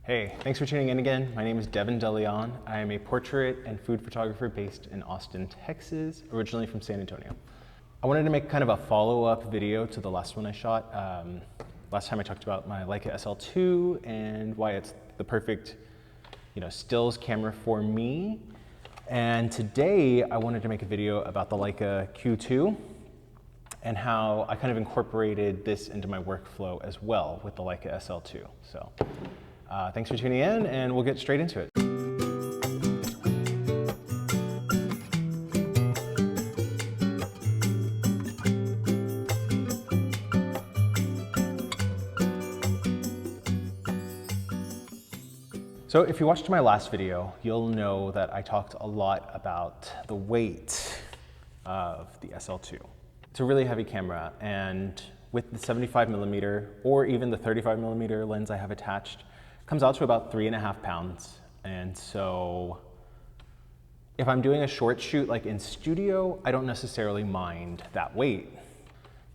Hey, thanks for tuning in again. My name is Devin DeLeon. I am a portrait and food photographer based in Austin, Texas, originally from San Antonio. I wanted to make kind of a follow-up video to the last one I shot. Last time I talked about my Leica SL2 and why it's the perfect, stills camera for me. And today I wanted to make a video about the Leica Q2 and how I kind of incorporated this into my workflow as well with the Leica SL2. So thanks for tuning in, and we'll get straight into it. So if you watched my last video, you'll know that I talked a lot about the weight of the SL2. It's a really heavy camera, and with the 75mm or even the 35mm lens I have attached, it comes out to about 3.5 pounds. And so if I'm doing a short shoot like in studio, I don't necessarily mind that weight.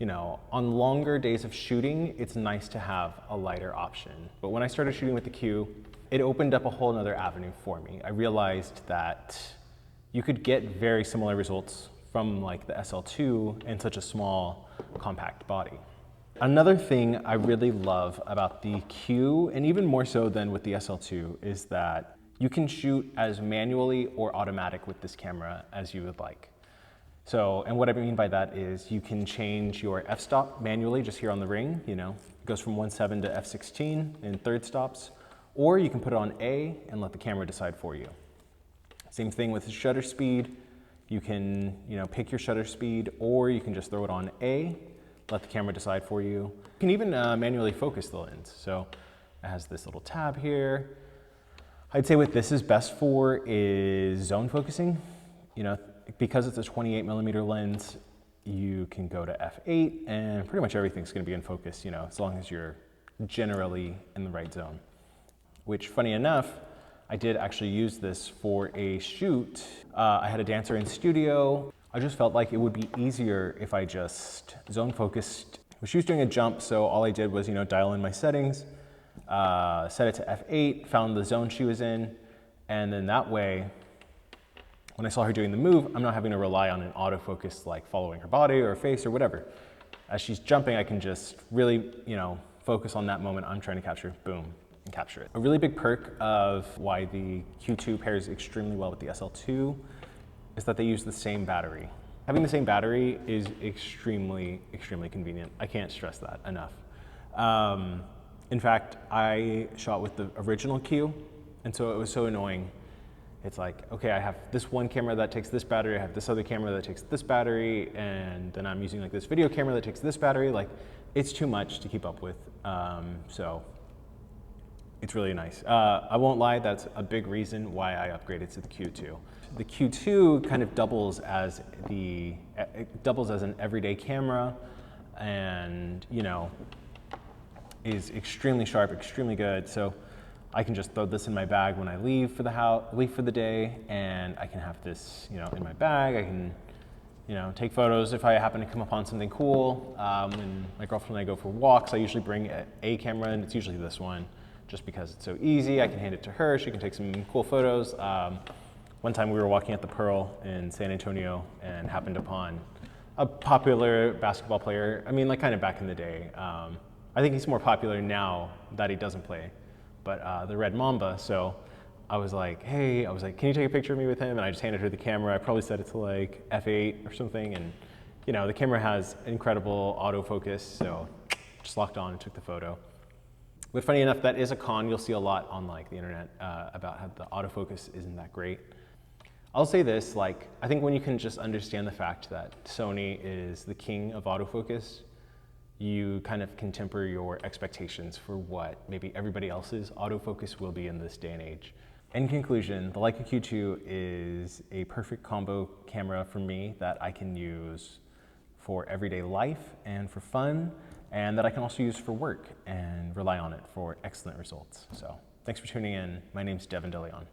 On longer days of shooting, it's nice to have a lighter option. But when I started shooting with the Q, it opened up a whole nother avenue for me. I realized that you could get very similar results from like the SL2 in such a small, compact body. Another thing I really love about the Q, and even more so than with the SL2, is that you can shoot as manually or automatic with this camera as you would like. So, and what I mean by that is you can change your f-stop manually just here on the ring, it goes from 1.7 to f16 in third stops, or you can put it on A and let the camera decide for you. Same thing with the shutter speed. You can, pick your shutter speed, or you can just throw it on A, let the camera decide for you. You can even manually focus the lens. So it has this little tab here. I'd say what this is best for is zone focusing. Because it's a 28mm lens, you can go to f8 and pretty much everything's gonna be in focus, as long as you're generally in the right zone. Which, funny enough, I did actually use this for a shoot. I had a dancer in studio. I just felt like it would be easier if I just zone focused. She was doing a jump, so all I did was, dial in my settings, set it to f8, found the zone she was in, and then that way, when I saw her doing the move, I'm not having to rely on an autofocus like following her body or her face or whatever. As she's jumping, I can just really, focus on that moment I'm trying to capture, boom, and capture it. A really big perk of why the Q2 pairs extremely well with the SL2 is that they use the same battery. Having the same battery is extremely, extremely convenient. I can't stress that enough. In fact, I shot with the original Q, and so it was so annoying. It's like, okay, I have this one camera that takes this battery, I have this other camera that takes this battery, and then I'm using like this video camera that takes this battery. Like, it's too much to keep up with. So it's really nice. I won't lie, that's a big reason why I upgraded to the Q2. The Q2 kind of doubles as an everyday camera, and is extremely sharp, extremely good. So I can just throw this in my bag when I leave for the day, and I can have this, in my bag. I can, take photos if I happen to come upon something cool. When my girlfriend and I go for walks, I usually bring a camera, and it's usually this one, just because it's so easy. I can hand it to her. She can take some cool photos. One time we were walking at the Pearl in San Antonio and happened upon a popular basketball player. I mean, like kind of back in the day. I think he's more popular now that he doesn't play. But the Red Mamba, so I was like, hey, can you take a picture of me with him? And I just handed her the camera. I probably set it to like f8 or something. And the camera has incredible autofocus, so just locked on and took the photo. But funny enough, that is a con you'll see a lot on like the internet about how the autofocus isn't that great. I'll say this, I think when you can just understand the fact that Sony is the king of autofocus, you kind of can temper your expectations for what maybe everybody else's autofocus will be in this day and age. In conclusion, the Leica Q2 is a perfect combo camera for me that I can use for everyday life and for fun, and that I can also use for work and rely on it for excellent results. So thanks for tuning in. My name's Devin DeLeon.